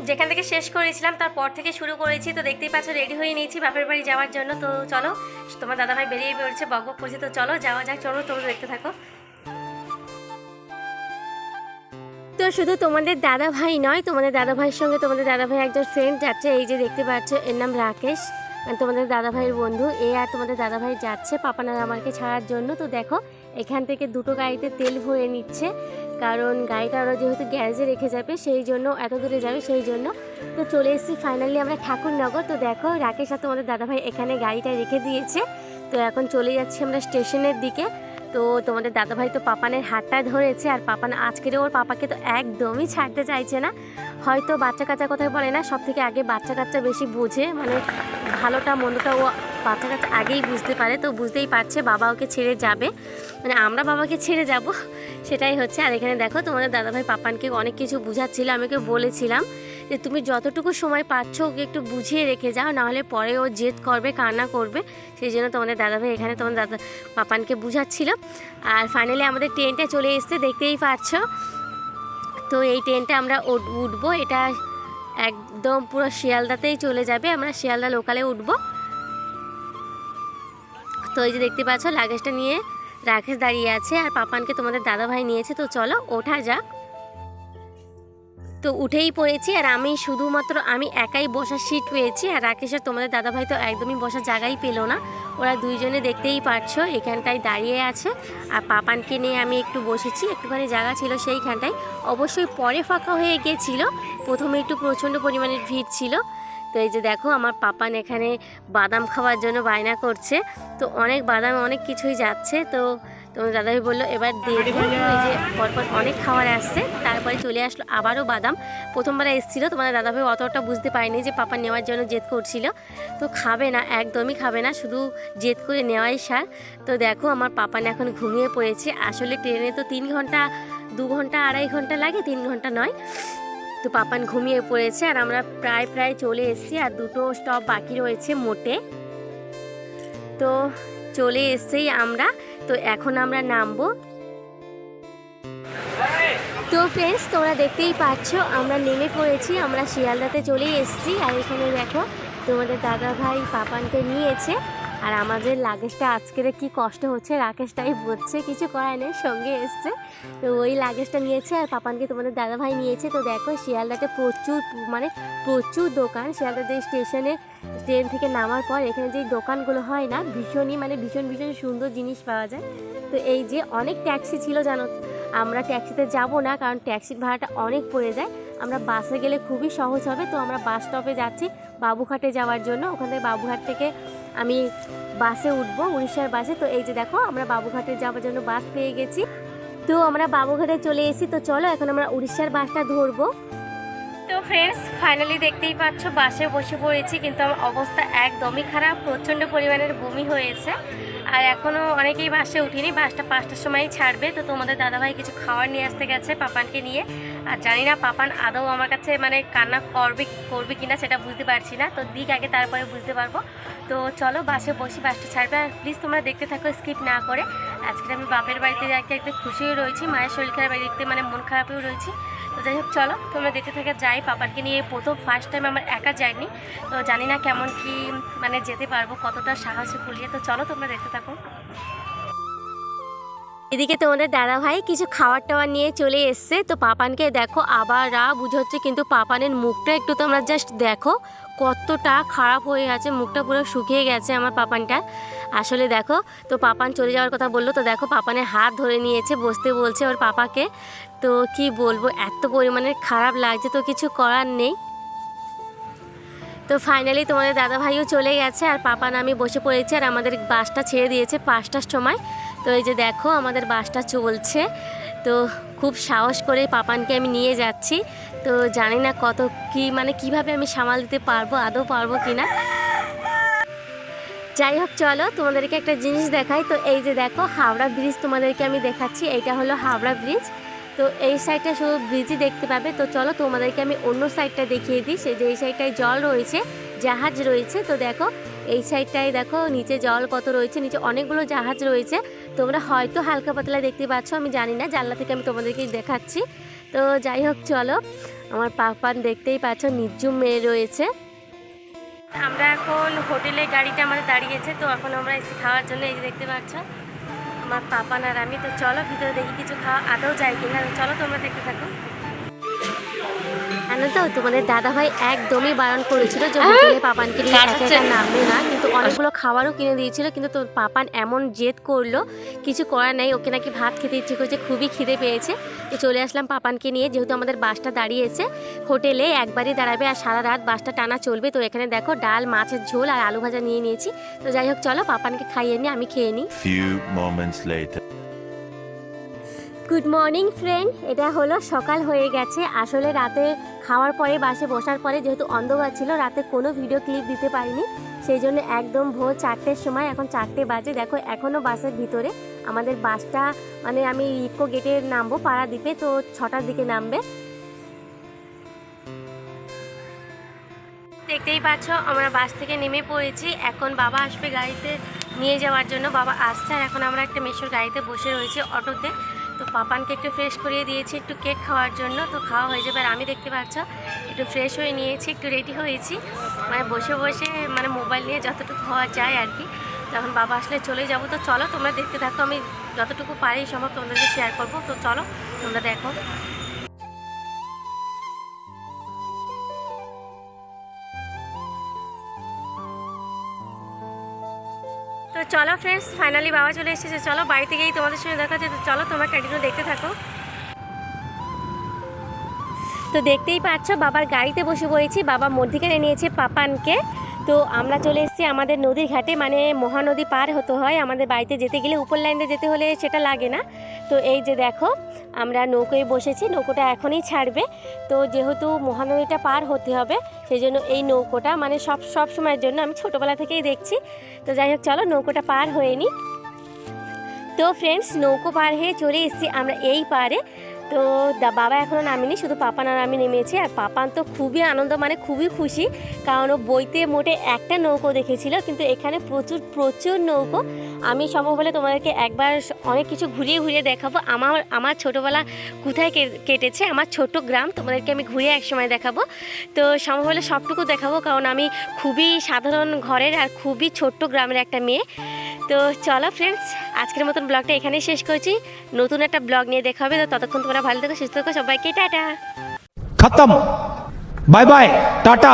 যেখান থেকে শেষ করেছিলাম তারপর থেকে শুরু করেছি। তো দেখতেই পাচ্ছ রেডি হয়ে নিয়েছি বাপের বাড়ি যাওয়ার জন্য। তো চলো, তোমার দাদাভাই বেরিয়ে পড়ছে, বকবক করছে। তো চলো যাওয়া যাক, চলো তোমরা দেখতে থাকো। তো শুধু তোমাদের দাদা ভাই নয়, তোমাদের দাদা ভাইয়ের সঙ্গে তোমাদের দাদা ভাই একজন ফ্রেন্ড যাচ্ছে। এই যে দেখতে পাচ্ছ, এর নাম রাকেশ, তোমাদের দাদা ভাইয়ের বন্ধু। এ আর তোমাদের দাদা ভাই যাচ্ছে পাপানার আমাকে ছাড়ার জন্য। তো দেখো এখান থেকে দুটো গাড়িতে তেল ভরে নিচ্ছে, কারণ গাড়িটা ওরা যেহেতু গ্যারেজে রেখে যাবে সেই জন্য, এত দূরে যাবে সেই জন্য। তো চলে এসেছি ফাইনালি আমরা ঠাকুরনগর। তো দেখো রাকেশ আর তোমাদের দাদা ভাই এখানে গাড়িটা রেখে দিয়েছে। তো এখন চলে যাচ্ছি আমরা স্টেশনের দিকে। তো তোমাদের দাদাভাই তো পাপানের হাতটা ধরেছে, আর পাপান আজকের ওর পাপাকে তো একদমই ছাড়তে চাইছে না। হয়তো বাচ্চা কাচ্চা কথাই বলে না, সব থেকে আগে বাচ্চা কাচ্চা বেশি বোঝে, মানে ভালোটা মন্দটা ও বাচ্চা কাচ্চা আগেই বুঝতে পারে। তো বুঝতেই পারছে বাবা ওকে ছেড়ে যাবে, মানে আমরা বাবাকে ছেড়ে যাব, সেটাই হচ্ছে। আর এখানে দেখো তোমাদের দাদাভাই পাপানকে অনেক কিছু বুঝাচ্ছিল। আমি ওকে বলেছিলাম যে তুমি যতটুকু সময় পাচ্ছ ওকে একটু বুঝিয়ে রেখে যাও, নাহলে পরে ও জেদ করবে, কান্না করবে। সেই জন্য তোমাদের দাদাভাই এখানে তোমাদের দাদা পাপানকে বুঝাচ্ছিল। আর ফাইনালি আমাদের ট্রেনটা চলে এসছে, দেখতেই পাচ্ছ। তো এই ট্রেনটা আমরা উঠবো, এটা একদম পুরো শিয়ালদাতেই চলে যাবে, আমরা শিয়ালদা লোকালে উঠবো। তো এই যে দেখতে পাচ্ছ লাগেজটা নিয়ে রাকেশ দাঁড়িয়ে আছে, আর পাপানকে তোমাদের দাদাভাই নিয়েছে। তো চলো ওঠা যাক। তো উঠেই পড়েছি, আর আমি শুধুমাত্র আমি একাই বসার সিট পেয়েছি, আর রাকেশ আর তোমাদের দাদাভাই তো একদমই বসার জায়গাই পেলো না। ওরা দুইজনে দেখতেই পারছো এখানটায় দাঁড়িয়ে আছে, আর পাপানকে নিয়ে আমি একটু বসেছি, একটুখানি জায়গা ছিল সেইখানটায়। অবশ্যই পরে ফাঁকা হয়ে গিয়েছিল, প্রথমে একটু প্রচণ্ড পরিমাণের ভিড় ছিল। তো এই যে দেখো আমার পাপান এখানে বাদাম খাওয়ার জন্য বায়না করছে। তো অনেক বাদাম অনেক কিছুই যাচ্ছে। তো তোমার দাদাভাই বললো এবার দেখবো, ওই যে পরপর অনেক খাবার আসছে, তারপরে চলে আসলো আবারও বাদাম। প্রথমবার এসেছিলো তোমাদের দাদাভাই অতটা বুঝতে পারিনি যে পাপা নেওয়ার জন্য জেদ করছিল। তো খাবে না, একদমই খাবে না, শুধু জেদ করে নেওয়াই সার। তো দেখো আমার পাপান এখন ঘুমিয়ে পড়েছে। আসলে ট্রেনে তো 3 ঘন্টা 2 ঘন্টা 2.5 ঘন্টা লাগে, 3 ঘন্টা নয়। তো পাপান ঘুমিয়ে পড়েছে, আর আমরা প্রায় চলে এসেছি, আর 2টো স্টপ বাকি রয়েছে মোটে। তো চলে এসেই আমরা, তো এখন আমরা নামবো। তো ফ্রেন্ডস তোমরা দেখতেই পাচ্ছ আমরা নেমে পড়েছি, আমরা শিয়ালদাতে চলে এসেছি। আর এখানে দেখো তোমাদের দাদা ভাই পাপানকে নিয়েছে, আর আমাদের লাগেজটা আজকের কি কষ্ট হচ্ছে রাকেশটাই বুঝছে, কিছু করার নেই, সঙ্গে এসছে। তো ওই লাগেজটা নিয়েছে, আর পাপানকে তোমাদের দাদা ভাই নিয়েছে। তো দেখো শিয়ালদাতে প্রচুর দোকান। শিয়ালদাতে স্টেশনে ট্রেন থেকে নামার পর এখানে যে দোকানগুলো হয় না, ভীষণ সুন্দর জিনিস পাওয়া যায়। তো এই যে অনেক ট্যাক্সি ছিল জানো, আমরা ট্যাক্সিতে যাব না, কারণ ট্যাক্সির ভাড়াটা অনেক পড়ে যায়। আমরা বাসে গেলে খুবই সহজ হবে। তো আমরা বাস স্টপে যাচ্ছি বাবুঘাটে যাওয়ার জন্য। ওখান থেকে বাবুঘাট থেকে আমি বাসে উঠবো, উড়িষ্যার বাসে। তো এই যে দেখো আমরা বাবুঘাটে যাওয়ার জন্য বাস পেয়ে গেছি। তো আমরা বাবুঘাটে চলে এসেছি। তো চলো এখন আমরা উড়িষ্যার বাসটা ধরবো। তো ফ্রেন্ডস ফাইনালি দেখতেই পাচ্ছ বাসে বসে পড়েছি, কিন্তু আমার অবস্থা একদমই খারাপ, প্রচণ্ড পরিমাণের বমি হয়েছে। আর এখনও অনেকেই বাসে উঠিনি, বাসটা 5টার সময়ই ছাড়বে। তো তোমাদের দাদাভাই কিছু খাবার নিয়ে আসতে গেছে পাপানকে নিয়ে, আর জানি না পাপান আদৌ আমার কাছে মানে কান্না করবে কিনা সেটা বুঝতে পারছি না। তো দিক আগে তারপরে বুঝতে পারবো। তো চলো বাসে বসি, বাসটা ছাড়বে। আর প্লিজ তোমরা দেখতে থাকো স্কিপ না করে। আজকে আমি বাপের বাড়িতে যাইতে একটু খুশিও রয়েছি, মায়ের শরীর খারাপ দেখতে মানে মন খারাপেও রয়েছি। তো যাই হোক চলো তোমরা দেখতে থাকে যাই। পাপানকে নিয়ে প্রথম ফার্স্ট টাইম আমার একা যাইনি, তো জানি না কেমন কি মানে যেতে পারবো, কতটা সাহস কুলিয়ে। তো চলো তোমরা দেখতে থাকো। এদিকে তোমাদের দাদা ভাই কিছু খাবার টাবার নিয়ে চলে এসছে। তো পাপানকে দেখো আবার বুঝাচ্ছে, কিন্তু পাপানের মুখটা একটু তোমরা জাস্ট দেখো, কতটা খারাপ হয়ে গেছে, মুখটা পুরো শুকিয়ে গেছে আমার পাপানটা। আসলে দেখো, তো পাপান চলে যাওয়ার কথা বললো, তো দেখো পাপানের হাত ধরে নিয়েছে, বসতে বলছে ওর পাপাকে। তো কি বলবো, এত পরিমাণের খারাপ লাগছে, তো কিছু করার নেই। তো ফাইনালি তোমাদের দাদাভাইও চলে গেছে, আর পাপান আমি বসে পড়েছি, আর আমাদের বাসটা ছেড়ে দিয়েছে 5টার সময়। তো এই যে দেখো আমাদের বাসটা চলছে। তো খুব সাহস করে পাপানকে আমি নিয়ে যাচ্ছি। তো জানি না কত কি মানে কিভাবে আমি সামাল দিতে পারবো, আদৌ পারবো কি না। যাই হোক চলো তোমাদেরকে একটা জিনিস দেখাই। তো এই যে দেখো হাওড়া ব্রিজ তোমাদেরকে আমি দেখাচ্ছি, এইটা হলো হাওড়া ব্রিজ। তো এই সাইডটা শুধু ব্রিজই দেখতে পাবে। তো চলো তোমাদেরকে আমি অন্য সাইডটা দেখিয়ে দিই, সে যে এই সাইডটায় জল রয়েছে, জাহাজ রয়েছে। তো দেখো এই সাইডটায় দেখো নিচে জল কত রয়েছে, নিচে অনেকগুলো জাহাজ রয়েছে। তোমরা হয়তো হালকা পাতলা দেখতে পাচ্ছ, আমি জানি না, জানলা থেকে আমি তোমাদেরকে দেখাচ্ছি। তো যাই হোক চলো, আমার পাপান দেখতেই পাচ্ছ নির্জুম মেয়ে রয়েছে। আমরা এখন হোটেলে গাড়িটা আমাদের দাঁড়িয়েছে, তো এখন আমরা এসে খাওয়ার জন্য এই যে দেখতে পাচ্ছ আমার পাপান আর আমি। তো চলো ভিতরে দেখি কিছু খাওয়া আদৌ যায় কিনা, চলো তোমরা দেখতে থাকো। জানো তো তোমাদের দাদাভাই একদমই বারণ করেছিল যে হোটেলে পাপানকে নিয়ে একা একা নামবে না, কিন্তু অনেকগুলো খাবারও কিনে দিয়েছিল, কিন্তু তোর পাপান এমন জেদ করলো, কিছু করার নাই, ওকে নাকি ভাত খেতে ইচ্ছে করছে, খুবই খিদে পেয়েছে। তো চলে আসলাম পাপানকে নিয়ে, যেহেতু আমাদের বাসটা দাঁড়িয়েছে হোটেলে, একবারই দাঁড়াবে আর সারা রাত বাসটা টানা চলবে। তো এখানে দেখো ডাল, মাছের ঝোল আর আলু ভাজা নিয়ে নিয়েছি। তো যাই হোক চলো পাপানকে খাইয়ে নিই, আমি খেয়ে নিই। গুড মর্নিং ফ্রেন্ড, এটা হলো সকাল হয়ে গেছে। আসলে রাতে খাওয়ার পরে বাসে বসার পরে যেহেতু অন্ধকার ছিল, রাতে কোনো ভিডিও ক্লিপ দিতে পারিনি, সেই জন্য একদম ভোর 4টের সময়, এখন 4টে বাজে, দেখো এখনও বাসের ভিতরে। আমাদের বাসটা মানে আমি ইকো গেটে নামবো পাড়াদ্বীপে, তো 6টার দিকে নামবে। দেখতেই পাচ্ছ আমরা বাস থেকে নেমে পড়েছি, এখন বাবা আসবে গাড়িতে নিয়ে যাওয়ার জন্য। বাবা আসছে আর এখন আমরা একটা মেশোর গাড়িতে বসে রয়েছি অটোতে। তো পাপানকে একটু ফ্রেশ করিয়ে দিয়েছি একটু কেক খাওয়ার জন্য, তো খাওয়া হয়ে যাবে। আর আমি দেখতে পাচ্ছ একটু ফ্রেশ হয়ে নিয়েছি, একটু রেডি হয়েছি, মানে বসে বসে মানে মোবাইল নিয়ে যতটুকু হওয়া যায় আর কি। তখন বাবা আসলে চলে যাব। তো চলো তোমরা দেখতে থাকো, আমি যতটুকু পারি সম্ভব তোমাদেরকে শেয়ার করবো। তো চলো তোমরা দেখো। তো চলো ফ্রেন্ডস, ফাইনালি বাবা চলে এসেছে, চলো বাড়িতে গিয়েই তোমাদের সঙ্গে দেখা যায়। তো চলো তোমরা কন্টিনিউ দেখতে থাকো। তো দেখতেই পাচ্ছ বাবার গাড়িতে বসে পড়েছি, বাবা মধ্যিখানে নিয়েছে পাপানকে। তো আমরা চলে এসেছি আমাদের নদীর ঘাটে, মানে মহানদী পার হতে হয় আমাদের বাড়িতে যেতে গেলে, উপর লাইনে যেতে হলে সেটা লাগে না। তো এই যে দেখো আমরা নৌকোয় বসেছি, নৌকোটা এখনই ছাড়বে। তো যেহেতু মহানদীটা পার হতে হবে, সেই জন্য এই নৌকোটা মানে সব সময়ের জন্য আমি ছোটোবেলা থেকেই দেখছি। তো যাই হোক চলো নৌকোটা পার হয়ে নিই। তো ফ্রেন্ডস নৌকো পার হয়ে চলে এসেছি আমরা এই পারে। তো বাবা এখনও নামেনি, শুধু পাপান আর আমি নেমেছি। আর পাপান তো খুবই আনন্দ, মানে খুবই খুশি, কারণ ও বইতে মোটে একটা নৌকো দেখেছিল, কিন্তু এখানে প্রচুর নৌকো। আমি সম্ভব হলে তোমাদেরকে একবার অনেক কিছু ঘুরিয়ে ঘুরিয়ে দেখাবো, আমার ছোটোবেলা কোথায় কেটেছে, আমার ছোট গ্রাম, তোমাদেরকে আমি ঘুরিয়ে একসময় দেখাবো। তো সম্ভব হলে সবটুকু দেখাবো, কারণ আমি খুবই সাধারণ ঘরের আর খুবই ছোট্ট গ্রামের একটা মেয়ে। তো চলো ফ্রেন্ডস, আজকের মতন ব্লগটা এখানেই শেষ করছি, নতুন একটা ব্লগ নিয়ে দেখা হবে। তো ততক্ষণ তোমরা ভালো থেকো, সুস্থ থেকো, সবাইকে টাটা। खत्म, बाय बाय, टाटा।